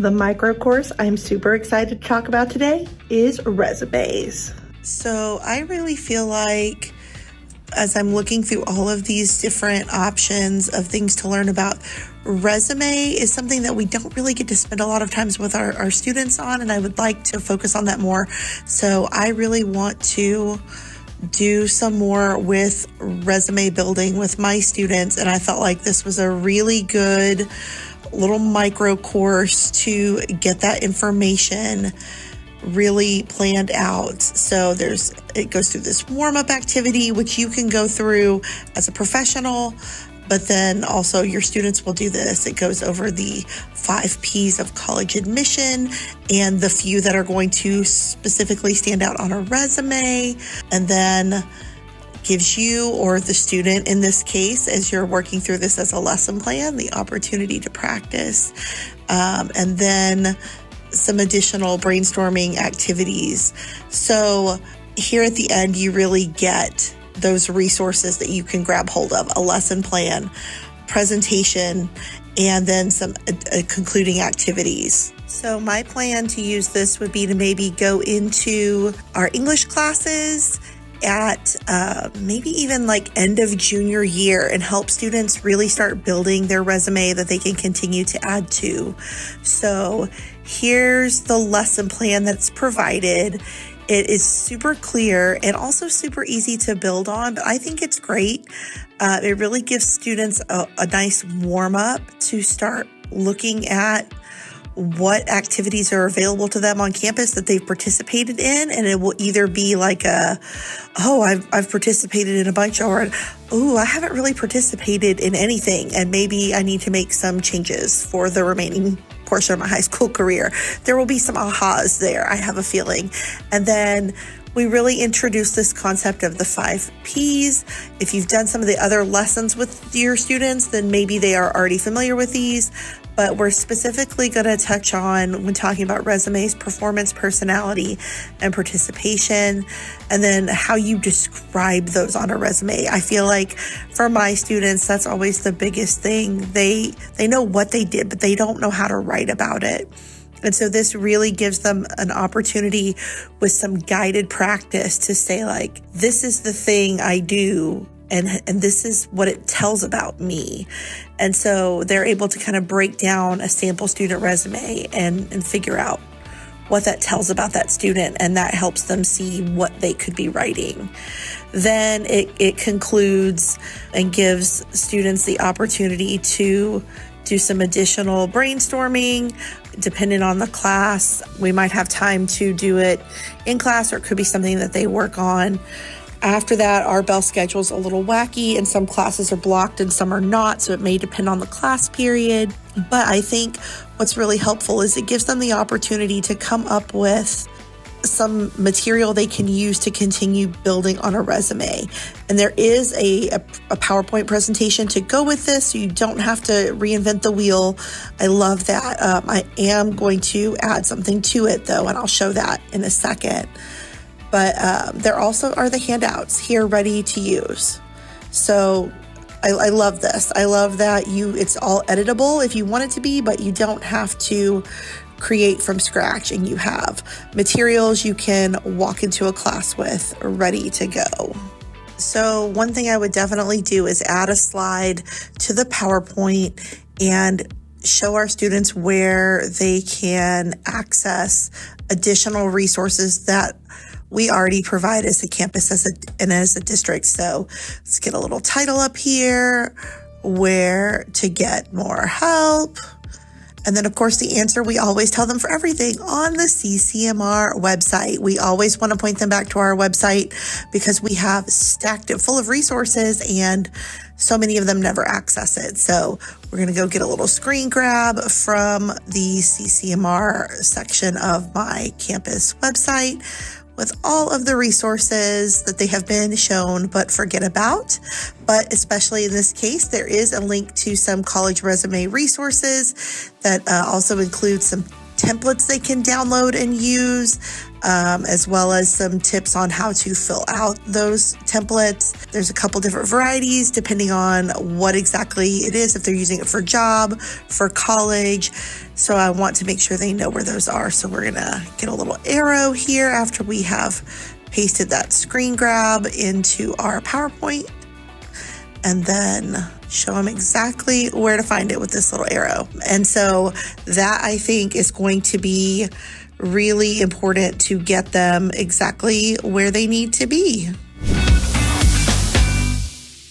The micro course I'm super excited to talk about today is resumes. So I really feel like as I'm looking through all of these different options of things to learn about, resume is something that we don't really get to spend a lot of times with our students on, and I would like to focus on that more. So I really want to do some more with resume building with my students, and I felt like this was a really good little micro course to get that information really planned out. So it goes through this warm-up activity, which you can go through as a professional, but then also your students will do this. It goes over the 5 P's of college admission and the few that are going to specifically stand out on a resume, and then gives you, or the student in this case, as you're working through this as a lesson plan, the opportunity to practice, and then some additional brainstorming activities. So here at the end, you really get those resources that you can grab hold of: a lesson plan, presentation, and then some concluding activities. So my plan to use this would be to maybe go into our English classes at maybe even like end of junior year and help students really start building their resume that they can continue to add to. So here's the lesson plan that's provided. It is super clear and also super easy to build on, but I think it's great. It really gives students a nice warm up to start looking at what activities are available to them on campus that they've participated in. And it will either be like I've participated in a bunch, or, I haven't really participated in anything, and maybe I need to make some changes for the remaining portion of my high school career. There will be some ahas there, I have a feeling. And then we really introduce this concept of the 5 P's. If you've done some of the other lessons with your students, then maybe they are already familiar with these. But we're specifically going to touch on, when talking about resumes, performance, personality, and participation, and then how you describe those on a resume. I feel like for my students, that's always the biggest thing. They know what they did, but they don't know how to write about it. And so this really gives them an opportunity with some guided practice to say, like, this is the thing I do, and this is what it tells about me. And so they're able to kind of break down a sample student resume and figure out what that tells about that student, and that helps them see what they could be writing. Then it concludes and gives students the opportunity to do some additional brainstorming. Depending on the class, we might have time to do it in class, or it could be something that they work on. After that, our bell schedule is a little wacky, and some classes are blocked and some are not, so it may depend on the class period. But I think what's really helpful is it gives them the opportunity to come up with some material they can use to continue building on a resume. And there is a PowerPoint presentation to go with this, so you don't have to reinvent the wheel. I love that. I am going to add something to it, though, and I'll show that in a second. But there also are the handouts here ready to use. So I love this. I love that it's all editable if you want it to be, but you don't have to create from scratch, and you have materials you can walk into a class with ready to go. So one thing I would definitely do is add a slide to the PowerPoint and show our students where they can access additional resources that we already provide as a campus and as a district. So let's get a little title up here: where to get more help. And then, of course, the answer we always tell them for everything on the CCMR website. We always want to point them back to our website because we have stacked it full of resources, and so many of them never access it. So we're going to go get a little screen grab from the CCMR section of my campus website with all of the resources that they have been shown but forget about. But especially in this case, there is a link to some college resume resources that also include some templates they can download and use. as well as some tips on how to fill out those templates. There's a couple different varieties depending on what exactly it is, if they're using it for job, for college. So I want to make sure they know where those are. So we're gonna get a little arrow here after we have pasted that screen grab into our PowerPoint, and then show them exactly where to find it with this little arrow. And so that, I think, is going to be really important to get them exactly where they need to be.